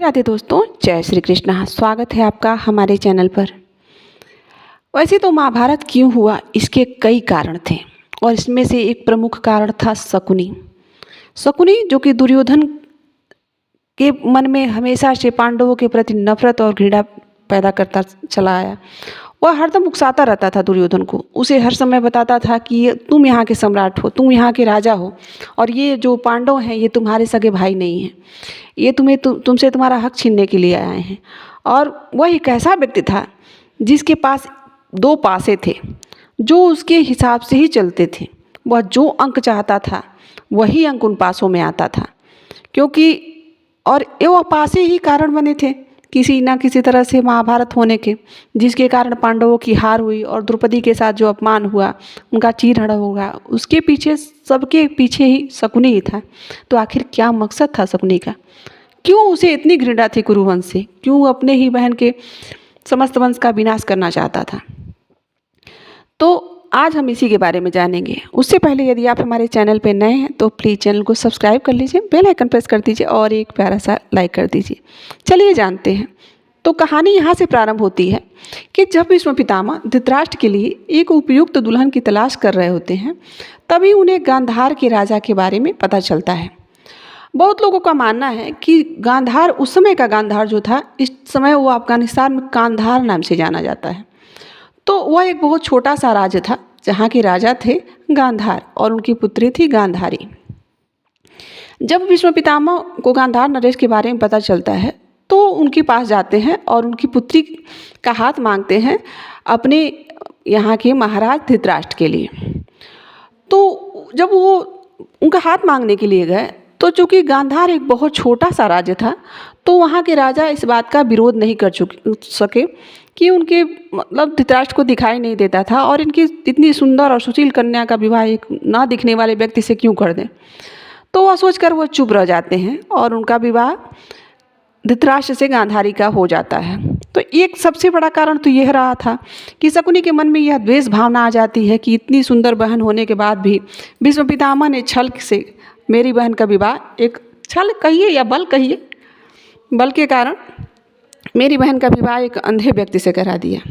राधे दोस्तों, जय श्री कृष्णा। स्वागत है आपका हमारे चैनल पर। वैसे तो महाभारत क्यों हुआ, इसके कई कारण थे और इसमें से एक प्रमुख कारण था शकुनी। शकुनी जो कि दुर्योधन के मन में हमेशा से पांडवों के प्रति नफरत और घृणा पैदा करता चला आया। वह हरदम उकसाता रहता था दुर्योधन को। उसे हर समय बताता था कि तुम यहाँ के सम्राट हो, तुम यहाँ के राजा हो और ये जो पांडव हैं ये तुम्हारे सगे भाई नहीं हैं, ये तुमसे तुम्हारा हक छीनने के लिए आए हैं। और वह एक ऐसा व्यक्ति था जिसके पास दो पासे थे जो उसके हिसाब से ही चलते थे। वह जो अंक चाहता था वही अंक उन पासों में आता था, क्योंकि और वह पासे ही कारण बने थे किसी ना किसी तरह से महाभारत होने के, जिसके कारण पांडवों की हार हुई और द्रौपदी के साथ जो अपमान हुआ, उनका चीरहरण होगा, उसके पीछे सबके पीछे ही शकुनी ही था। तो आखिर क्या मकसद था शकुनी का? क्यों उसे इतनी घृणा थी कुरुवंश से? क्यों अपने ही बहन के समस्त वंश का विनाश करना चाहता था? तो आज हम इसी के बारे में जानेंगे। उससे पहले यदि आप हमारे चैनल पर नए हैं तो प्लीज़ चैनल को सब्सक्राइब कर लीजिए, बेल आइकन प्रेस कर दीजिए और एक प्यारा सा लाइक कर दीजिए। चलिए जानते हैं। तो कहानी यहाँ से प्रारंभ होती है कि जब भीष्म पितामह धृतराष्ट्र के लिए एक उपयुक्त दुल्हन की तलाश कर रहे होते हैं, तभी उन्हें गांधार के राजा के बारे में पता चलता है। बहुत लोगों का मानना है कि गांधार, उस समय का गांधार जो था, इस समय वो अफगानिस्तान में कांधार नाम से जाना जाता है। तो वह एक बहुत छोटा सा राज्य था जहाँ के राजा थे गांधार और उनकी पुत्री थी गांधारी। जब भीष्म पितामह को गांधार नरेश के बारे में पता चलता है तो उनके पास जाते हैं और उनकी पुत्री का हाथ मांगते हैं अपने यहाँ के महाराज धृतराष्ट्र के लिए। तो जब वो उनका हाथ मांगने के लिए गए तो चूँकि गांधार एक बहुत छोटा सा राज्य था, तो वहाँ के राजा इस बात का विरोध नहीं कर सके कि उनके मतलब धृतराष्ट्र को दिखाई नहीं देता था और इनकी इतनी सुंदर और सुशील कन्या का विवाह एक ना दिखने वाले व्यक्ति से क्यों कर दें। तो वह सोचकर वो चुप रह जाते हैं और उनका विवाह धृतराष्ट्र से गांधारी का हो जाता है। तो एक सबसे बड़ा कारण तो यह रहा था कि शकुनी के मन में यह द्वेष भावना आ जाती है कि इतनी सुंदर बहन होने के बाद भी भीष्म पितामह ने छल से मेरी बहन का विवाह, एक छल कहिए या बल कहिए, बल के कारण मेरी बहन का विवाह एक अंधे व्यक्ति से करा दिया।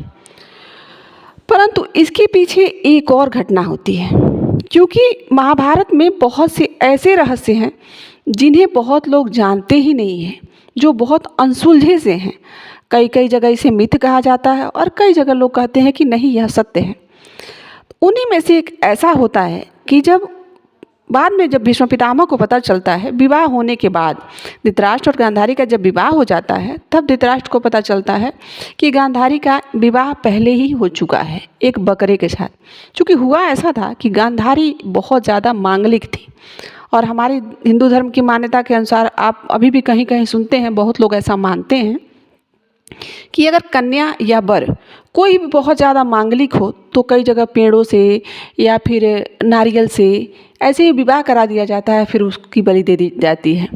परंतु इसके पीछे एक और घटना होती है, क्योंकि महाभारत में बहुत से ऐसे रहस्य हैं जिन्हें बहुत लोग जानते ही नहीं हैं, जो बहुत अनसुलझे से हैं। कई जगह इसे मिथ कहा जाता है और कई जगह लोग कहते हैं कि नहीं, यह सत्य है। उन्हीं में से एक ऐसा होता है कि बाद में जब भीष्म पितामह को पता चलता है, विवाह होने के बाद धृतराष्ट्र और गांधारी का जब विवाह हो जाता है, तब धृतराष्ट्र को पता चलता है कि गांधारी का विवाह पहले ही हो चुका है एक बकरे के साथ। क्योंकि हुआ ऐसा था कि गांधारी बहुत ज़्यादा मांगलिक थी और हमारे हिंदू धर्म की मान्यता के अनुसार आप अभी भी कहीं कहीं सुनते हैं, बहुत लोग ऐसा मानते हैं कि अगर कन्या या वर कोई भी बहुत ज़्यादा मांगलिक हो तो कई जगह पेड़ों से या फिर नारियल से ऐसे ही विवाह करा दिया जाता है, फिर उसकी बलि दे दी जाती है।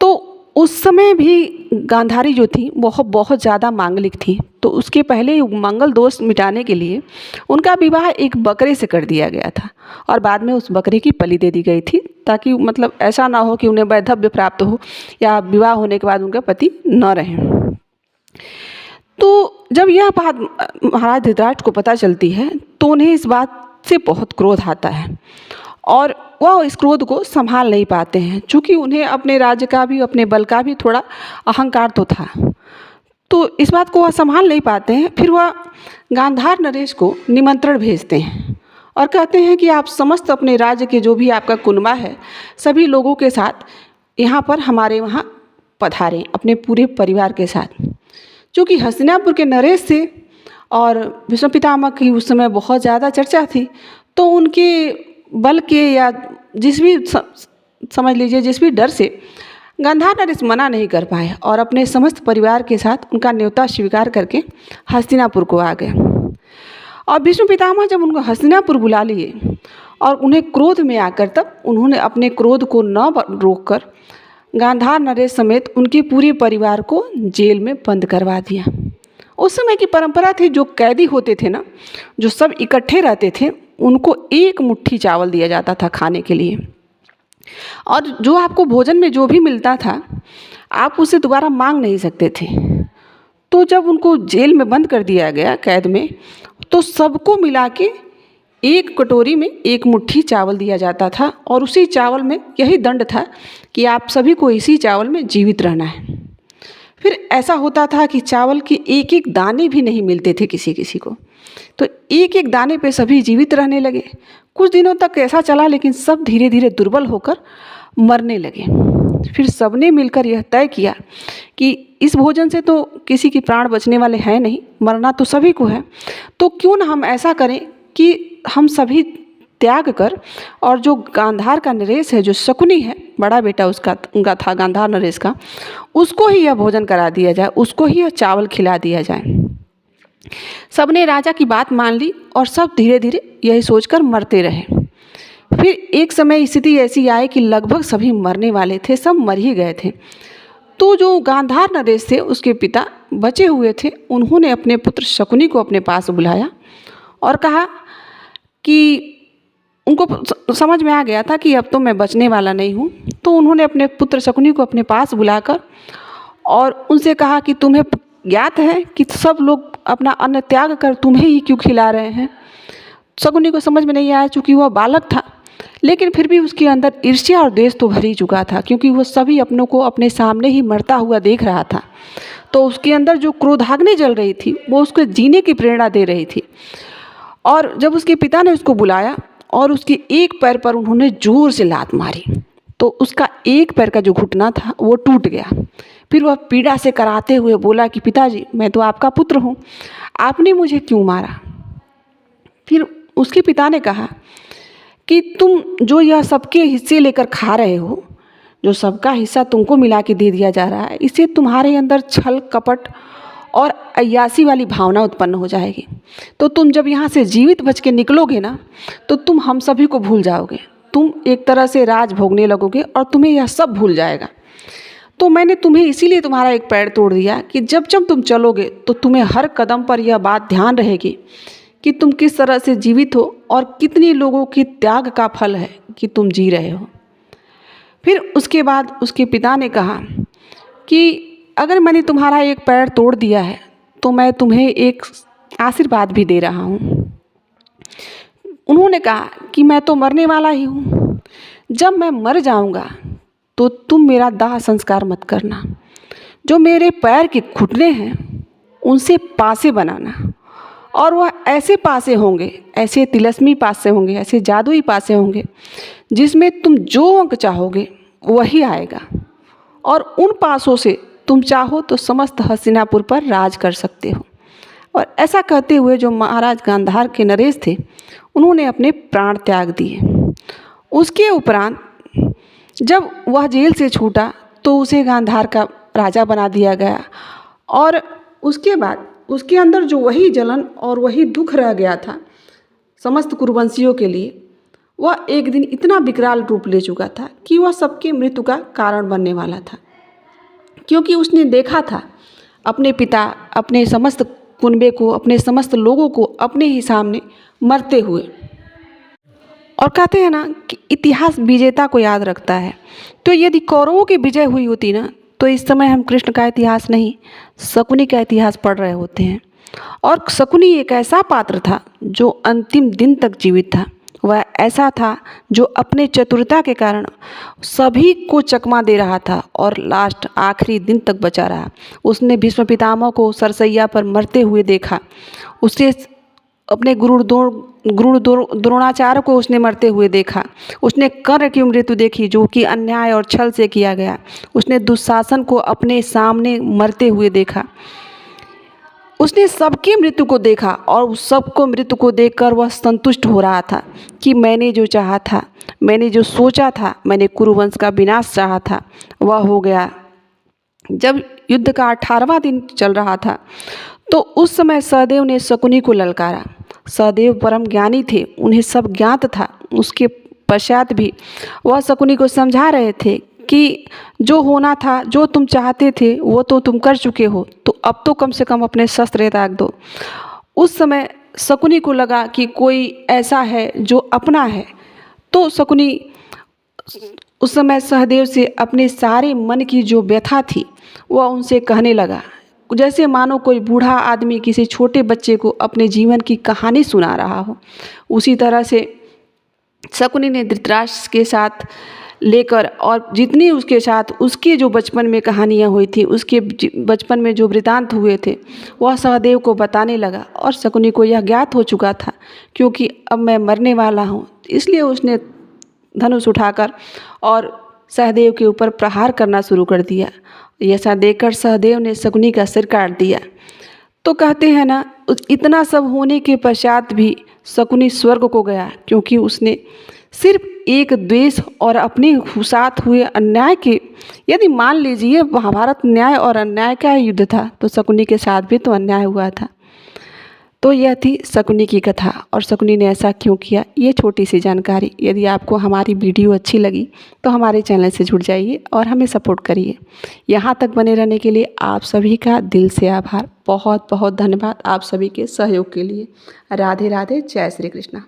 तो उस समय भी गांधारी जो थी वह बहुत ज़्यादा मांगलिक थी, तो उसके पहले मंगल दोष मिटाने के लिए उनका विवाह एक बकरे से कर दिया गया था और बाद में उस बकरे की बलि दे दी गई थी, ताकि मतलब ऐसा ना हो कि उन्हें वैधव्य प्राप्त हो या विवाह होने के बाद उनका पति न रहें। तो जब यह बात महाराज धृतराष्ट्र को पता चलती है तो उन्हें इस बात से बहुत क्रोध आता है और वह इस क्रोध को संभाल नहीं पाते हैं, क्योंकि उन्हें अपने राज्य का भी, अपने बल का भी थोड़ा अहंकार तो था। तो इस बात को वह संभाल नहीं पाते हैं। फिर वह गांधार नरेश को निमंत्रण भेजते हैं और कहते हैं कि आप समस्त अपने राज्य के जो भी आपका कुनबा है, सभी लोगों के साथ यहाँ पर हमारे वहाँ पधारें अपने पूरे परिवार के साथ। क्योंकि हस्तिनापुर के नरेश से और भीष्म पितामह की उस समय बहुत ज़्यादा चर्चा थी, तो उनके बल के या जिस भी समझ लीजिए जिस भी डर से गांधार नरेश मना नहीं कर पाए और अपने समस्त परिवार के साथ उनका न्योता स्वीकार करके हस्तिनापुर को आ गए। और भीष्म पितामह जब उनको हस्तिनापुर बुला लिए और उन्हें क्रोध में आकर, तब उन्होंने अपने क्रोध को न रोककर गांधार नरेश समेत उनके पूरे परिवार को जेल में बंद करवा दिया। उस समय की परंपरा थी, जो कैदी होते थे ना, जो सब इकट्ठे रहते थे, उनको एक मुट्ठी चावल दिया जाता था खाने के लिए, और जो आपको भोजन में जो भी मिलता था आप उसे दोबारा मांग नहीं सकते थे। तो जब उनको जेल में बंद कर दिया गया, कैद में, तो सबको मिला के एक कटोरी में एक मुट्ठी चावल दिया जाता था और उसी चावल में यही दंड था कि आप सभी को इसी चावल में जीवित रहना है। फिर ऐसा होता था कि चावल के एक एक दाने भी नहीं मिलते थे किसी किसी को, तो एक एक दाने पे सभी जीवित रहने लगे। कुछ दिनों तक ऐसा चला, लेकिन सब धीरे धीरे दुर्बल होकर मरने लगे। फिर सबने मिलकर यह तय किया कि इस भोजन से तो किसी की प्राण बचने वाले हैं नहीं, मरना तो सभी को है, तो क्यों ना हम ऐसा करें कि हम सभी त्याग कर और जो गांधार का नरेश है, जो शकुनी है, बड़ा बेटा उनका था गांधार नरेश का, उसको ही यह भोजन करा दिया जाए, उसको ही यह चावल खिला दिया जाए। सबने राजा की बात मान ली और सब धीरे धीरे यही सोचकर मरते रहे। फिर एक समय स्थिति ऐसी आई कि लगभग सभी मरने वाले थे, सब मर ही गए थे। तो जो गांधार नरेश थे, उसके पिता बचे हुए थे, उन्होंने अपने पुत्र शकुनी को अपने पास बुलाया और कहा कि उनको समझ में आ गया था कि अब तो मैं बचने वाला नहीं हूँ। तो उन्होंने अपने पुत्र शकुनी को अपने पास बुलाकर और उनसे कहा कि तुम्हें ज्ञात है कि सब लोग अपना अन्न त्याग कर तुम्हें ही क्यों खिला रहे हैं। शकुनी को समझ में नहीं आया, चूँकि वह बालक था, लेकिन फिर भी उसके अंदर ईर्ष्या और द्वेष तो भर ही चुका था, क्योंकि वह सभी अपनों को अपने सामने ही मरता हुआ देख रहा था। तो उसके अंदर जो क्रोधाग्नि जल रही थी, वो उसको जीने की प्रेरणा दे रही थी। और जब उसके पिता ने उसको बुलाया और उसके एक पैर पर उन्होंने जोर से लात मारी, तो उसका एक पैर का जो घुटना था वो टूट गया। फिर वह पीड़ा से कराते हुए बोला कि पिताजी, मैं तो आपका पुत्र हूँ, आपने मुझे क्यों मारा। फिर उसके पिता ने कहा कि तुम जो यह सबके हिस्से लेकर खा रहे हो, जो सबका हिस्सा तुमको मिला के दे दिया जा रहा है, इससे तुम्हारे अंदर छल कपट और अय्यासी वाली भावना उत्पन्न हो जाएगी। तो तुम जब यहाँ से जीवित बच के निकलोगे ना, तो तुम हम सभी को भूल जाओगे, तुम एक तरह से राज भोगने लगोगे और तुम्हें यह सब भूल जाएगा। तो मैंने तुम्हें इसीलिए तुम्हारा एक पैर तोड़ दिया कि जब जब तुम चलोगे तो तुम्हें हर कदम पर यह बात ध्यान रहेगी कि तुम किस तरह से जीवित हो और कितनी लोगों के त्याग का फल है कि तुम जी रहे हो। फिर उसके बाद उसके पिता ने कहा कि अगर मैंने तुम्हारा एक पैर तोड़ दिया है तो मैं तुम्हें एक आशीर्वाद भी दे रहा हूँ। उन्होंने कहा कि मैं तो मरने वाला ही हूँ, जब मैं मर जाऊँगा तो तुम मेरा दाह संस्कार मत करना। जो मेरे पैर के घुटने हैं उनसे पासे बनाना, और वह ऐसे पासे होंगे, ऐसे तिलस्मी पासे होंगे, ऐसे जादुई पासे होंगे जिसमें तुम जो अंक चाहोगे वही आएगा, और उन पासों से तुम चाहो तो समस्त हस्तिनापुर पर राज कर सकते हो। और ऐसा कहते हुए जो महाराज गांधार के नरेश थे, उन्होंने अपने प्राण त्याग दिए। उसके उपरांत जब वह जेल से छूटा तो उसे गांधार का राजा बना दिया गया, और उसके बाद उसके अंदर जो वही जलन और वही दुख रह गया था समस्त कुरुवंशियों के लिए, वह एक दिन इतना विकराल रूप ले चुका था कि वह सबके मृत्यु का कारण बनने वाला था। क्योंकि उसने देखा था अपने पिता, अपने समस्त कुनबे को, अपने समस्त लोगों को अपने ही सामने मरते हुए। और कहते हैं ना कि इतिहास विजेता को याद रखता है। तो यदि कौरवों की विजय हुई होती ना, तो इस समय हम कृष्ण का इतिहास नहीं, शकुनी का इतिहास पढ़ रहे होते हैं। और शकुनी एक ऐसा पात्र था जो अंतिम दिन तक जीवित था। वह ऐसा था जो अपने चतुरता के कारण सभी को चकमा दे रहा था और लास्ट आखिरी दिन तक बचा रहा। उसने भीष्म पितामह को सरसैया पर मरते हुए देखा, उसे अपने गुरु द्रोणाचार्य को उसने मरते हुए देखा, उसने कर्ण की मृत्यु देखी जो कि अन्याय और छल से किया गया, उसने दुशासन को अपने सामने मरते हुए देखा, उसने सबकी मृत्यु को देखा और उस सबको मृत्यु को देखकर वह संतुष्ट हो रहा था कि मैंने जो चाहा था, मैंने जो सोचा था, मैंने कुरुवंश का विनाश चाहा था, वह हो गया। जब युद्ध का 18वां दिन चल रहा था तो उस समय सहदेव ने शकुनी को ललकारा। सहदेव परम ज्ञानी थे, उन्हें सब ज्ञात था। उसके पश्चात भी वह शकुनी को समझा रहे थे कि जो होना था, जो तुम चाहते थे वो तो तुम कर चुके हो, तो अब तो कम से कम अपने शस्त्र त्याग दो। उस समय शकुनी को लगा कि कोई ऐसा है जो अपना है, तो शकुनी उस समय सहदेव से अपने सारे मन की जो व्यथा थी वह उनसे कहने लगा, जैसे मानो कोई बूढ़ा आदमी किसी छोटे बच्चे को अपने जीवन की कहानी सुना रहा हो। उसी तरह से शकुनी ने धृतराष्ट्र के साथ लेकर और जितनी उसके साथ उसके जो बचपन में कहानियाँ हुई थी, उसके बचपन में जो वृतांत हुए थे वह सहदेव को बताने लगा। और शकुनी को यह ज्ञात हो चुका था क्योंकि अब मैं मरने वाला हूँ, इसलिए उसने धनुष उठाकर और सहदेव के ऊपर प्रहार करना शुरू कर दिया। ऐसा देखकर सहदेव ने शकुनी का सिर काट दिया। तो कहते हैं ना, इतना सब होने के पश्चात भी शकुनी स्वर्ग को गया क्योंकि उसने सिर्फ एक द्वेष और अपने साथ हुए अन्याय के, यदि मान लीजिए महाभारत न्याय और अन्याय का युद्ध था तो शकुनी के साथ भी तो अन्याय हुआ था। तो यह थी शकुनी की कथा और शकुनी ने ऐसा क्यों किया, ये छोटी सी जानकारी। यदि आपको हमारी वीडियो अच्छी लगी तो हमारे चैनल से जुड़ जाइए और हमें सपोर्ट करिए। यहाँ तक बने रहने के लिए आप सभी का दिल से आभार। बहुत बहुत धन्यवाद आप सभी के सहयोग के लिए। राधे राधे, जय श्री कृष्णा।